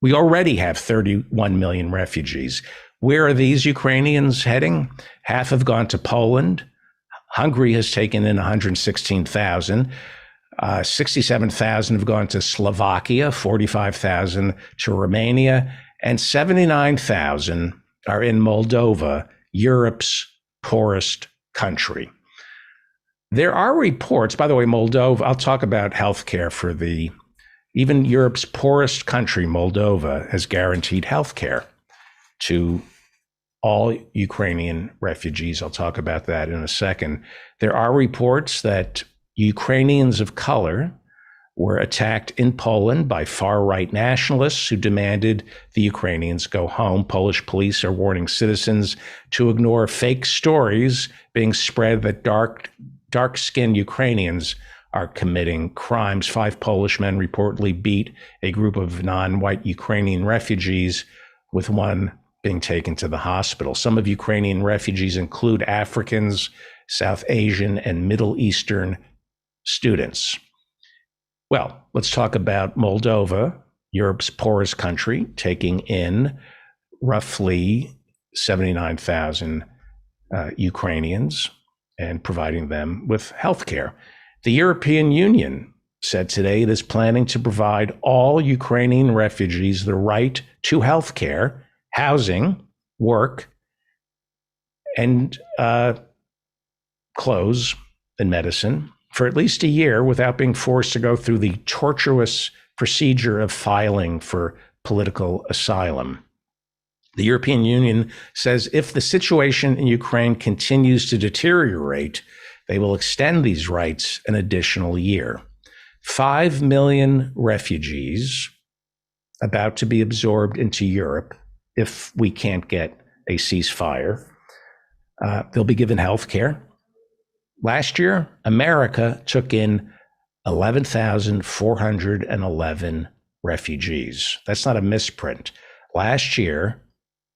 We already have 31 million refugees. Where are these Ukrainians heading? Half have gone to Poland. Hungary has taken in 116,000. 67,000 have gone to Slovakia, 45,000 to Romania, and 79,000 are in Moldova, Europe's poorest country. There are reports, by the way, Moldova, I'll talk about healthcare for even Europe's poorest country, Moldova, has guaranteed healthcare to all Ukrainian refugees. I'll talk about that in a second. There are reports that Ukrainians of color were attacked in Poland by far-right nationalists who demanded the Ukrainians go home. Polish police are warning citizens to ignore fake stories being spread that dark-skinned Ukrainians are committing crimes. 5 Polish men reportedly beat a group of non-white Ukrainian refugees, with one being taken to the hospital. Some of Ukrainian refugees include Africans, South Asian, and Middle Eastern students. Well, let's talk about Moldova, Europe's poorest country, taking in roughly 79,000 Ukrainians and providing them with health care. The European Union said today it is planning to provide all Ukrainian refugees the right to health care, housing, work, and clothes and medicine for at least a year without being forced to go through the tortuous procedure of filing for political asylum. The European Union says if the situation in Ukraine continues to deteriorate, they will extend these rights an additional year. 5 million refugees about to be absorbed into Europe if we can't get a ceasefire. They'll be given health care. Last year, America took in 11,411 refugees. That's not a misprint. Last year,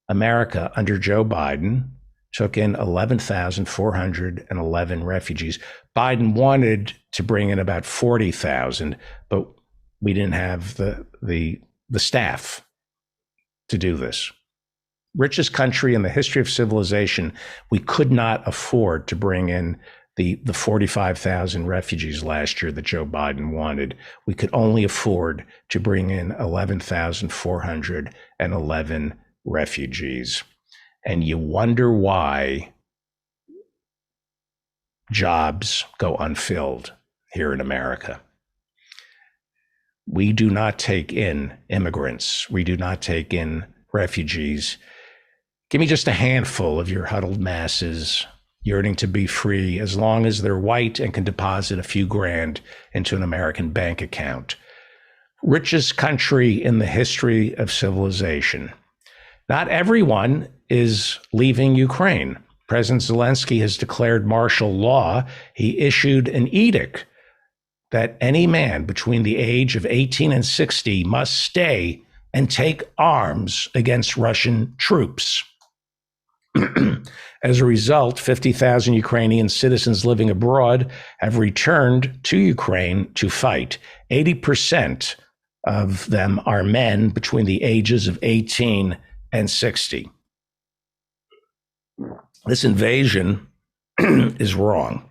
America, under Joe Biden, took in 11,411 refugees. Biden wanted to bring in about 40,000, but we didn't have the staff to do this. Richest country in the history of civilization, we could not afford to bring in the 45,000 refugees last year that Joe Biden wanted. We could only afford to bring in 11,411 refugees. And you wonder why jobs go unfilled here in America. We do not take in immigrants. We do not take in refugees. Give me just a handful of your huddled masses yearning to be free, as long as they're white and can deposit a few grand into an American bank account. Richest country in the history of civilization. Not everyone is leaving Ukraine. President Zelensky has declared martial law. He issued an edict that any man between the age of 18 and 60 must stay and take arms against Russian troops. As a result, 50,000 Ukrainian citizens living abroad have returned to Ukraine to fight. 80% of them are men between the ages of 18 and 60. This invasion is wrong.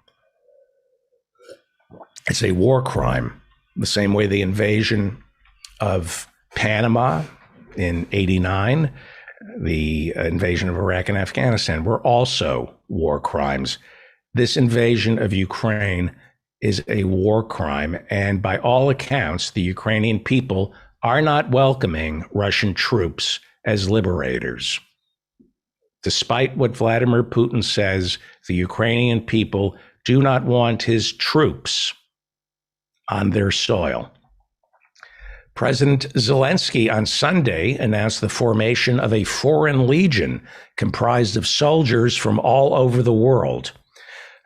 It's a war crime, the same way the invasion of Panama in '89, the invasion of Iraq and Afghanistan were also war crimes. This invasion of Ukraine is a war crime, and by all accounts, the Ukrainian people are not welcoming Russian troops as liberators. Despite what Vladimir Putin says, the Ukrainian people do not want his troops on their soil. President Zelensky on Sunday announced the formation of a foreign legion comprised of soldiers from all over the world.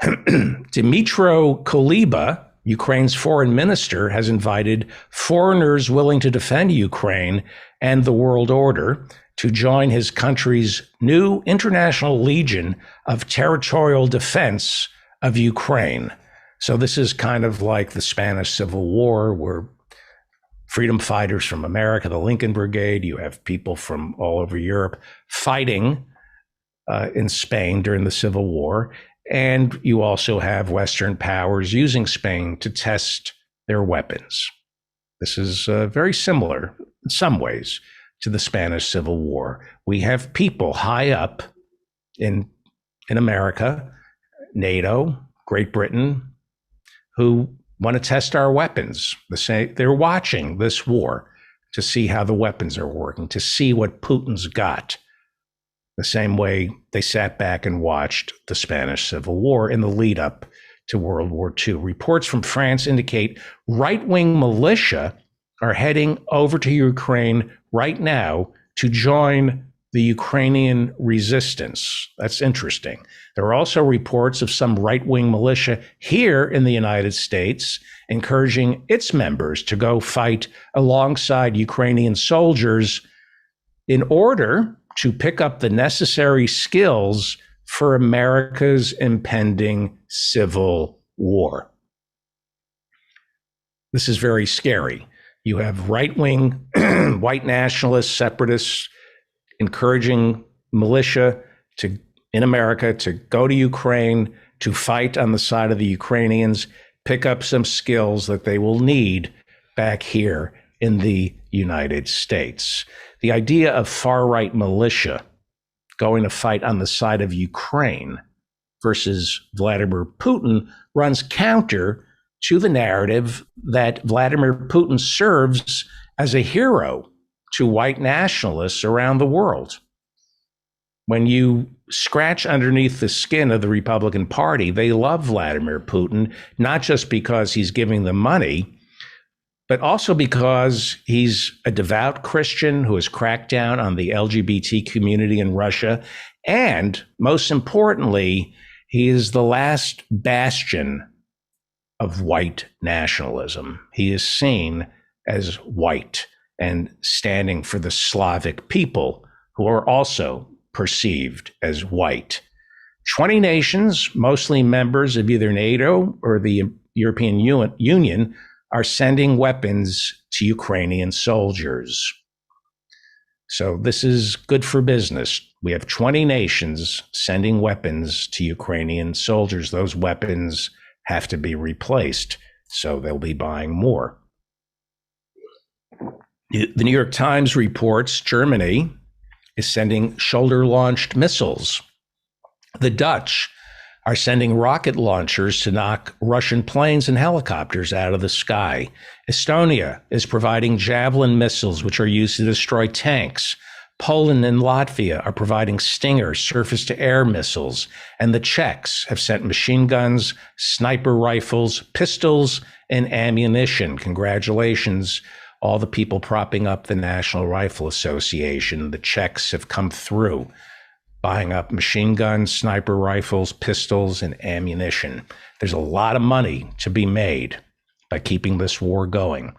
Dmytro Kuleba, Ukraine's foreign minister, has invited foreigners willing to defend Ukraine and the world order to join his country's new international legion of territorial defense of Ukraine. So this is kind of like the Spanish Civil War, where freedom fighters from America, the Lincoln Brigade. You have people from all over Europe fighting in Spain during the Civil War. And you also have Western powers using Spain to test their weapons. This is very similar in some ways to the Spanish Civil War. We have people high up in America, NATO, Great Britain, who want to test our weapons. They're watching this war to see how the weapons are working, to see what Putin's got. The same way they sat back and watched the Spanish Civil War in the lead up to World War II. Reports from France indicate right-wing militia are heading over to Ukraine right now to join the Ukrainian resistance. That's interesting. There are also reports of some right-wing militia here in the United States encouraging its members to go fight alongside Ukrainian soldiers in order to pick up the necessary skills for America's impending civil war. This is very scary. You have right-wing white nationalists, separatists encouraging militia in America to go to Ukraine to fight on the side of the Ukrainians, pick up some skills that they will need back here in the United States. The idea of far-right militia going to fight on the side of Ukraine versus Vladimir Putin runs counter to the narrative that Vladimir Putin serves as a hero to white nationalists around the world. When you scratch underneath the skin of the Republican Party, they love Vladimir Putin, not just because he's giving them money, but also because he's a devout Christian who has cracked down on the LGBT community in Russia. And most importantly, he is the last bastion of white nationalism. He is seen as white and standing for the Slavic people who are also perceived as white. 20 nations, mostly members of either NATO or the European Union, are sending weapons to Ukrainian soldiers. So this is good for business. We have 20 nations sending weapons to Ukrainian soldiers. Those weapons have to be replaced, so they'll be buying more. The New York Times reports Germany is sending shoulder-launched missiles. The Dutch are sending rocket launchers to knock Russian planes and helicopters out of the sky. Estonia is providing Javelin missiles, which are used to destroy tanks. Poland and Latvia are providing Stinger surface-to-air missiles. And the Czechs have sent machine guns, sniper rifles, pistols, and ammunition. Congratulations, all the people propping up the National Rifle Association. The Czechs have come through, buying up machine guns, sniper rifles, pistols, and ammunition. There's a lot of money to be made by keeping this war going.